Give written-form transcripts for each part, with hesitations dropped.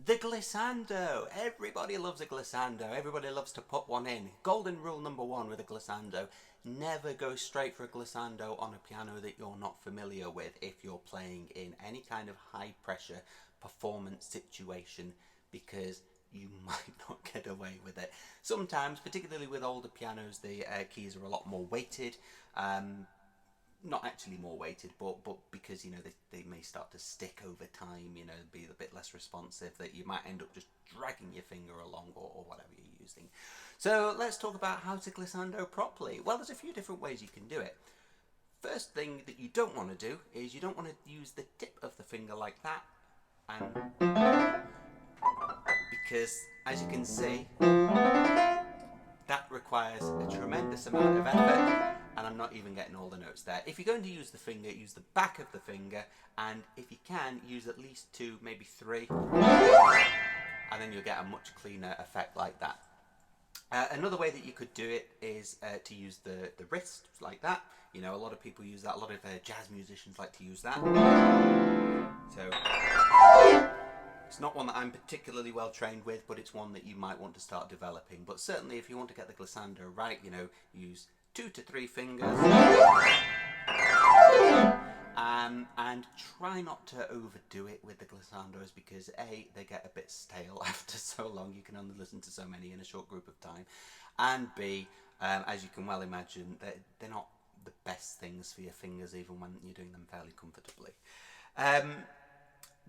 The glissando. Everybody loves a glissando. Everybody loves to put one in. Golden rule number one with a glissando. Never go straight for a glissando on a piano that you're not familiar with if you're playing in any kind of high pressure performance situation, because you might not get away with it. Sometimes, particularly with older pianos, the keys are a lot more weighted. Not actually more weighted, but because they may start to stick over time, be a bit less responsive, that you might end up just dragging your finger along, or whatever you're using. So let's talk about how to glissando properly. Well, there's a few different ways you can do it. First thing that you don't want to do is you don't want to use the tip of the finger like that, and because as you can see, that requires a tremendous amount of effort, and I'm not even getting all the notes there. If you're going to use the finger, use the back of the finger, and if you can, use at least 2, maybe 3, and then you'll get a much cleaner effect like that. Another way that you could do it is to use the wrist like that. A lot of people use that. A lot of jazz musicians like to use that. So it's not one that I'm particularly well trained with, but it's one that you might want to start developing. But certainly if you want to get the glissando right, use 2 to 3 fingers. And try not to overdo it with the glissandos, because A, they get a bit stale after so long. You can only listen to so many in a short group of time. And B, as you can well imagine, they're not the best things for your fingers, even when you're doing them fairly comfortably.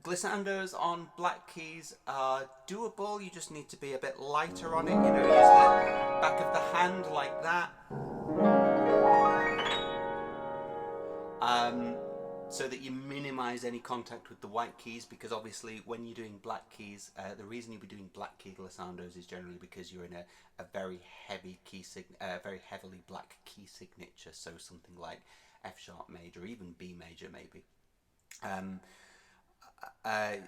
Glissandos on black keys are doable. You just need to be a bit lighter on it. Use the back of the hand like that. So that you minimize any contact with the white keys, because obviously when you're doing black keys, the reason you'll be doing black key glissandos is generally because you're in a very heavy key very heavily black key signature, so something like F sharp major, or even B major maybe.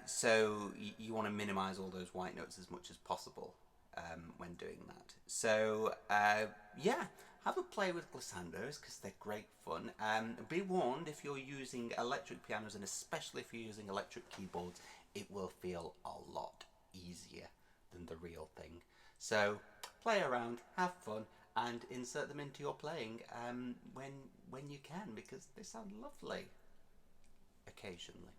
So you want to minimize all those white notes as much as possible when doing that. So yeah, have a play with glissandos, because they're great fun. Be warned, if you're using electric pianos, and especially if you're using electric keyboards, it will feel a lot easier than the real thing. So play around, have fun, and insert them into your playing when you can, because they sound lovely occasionally.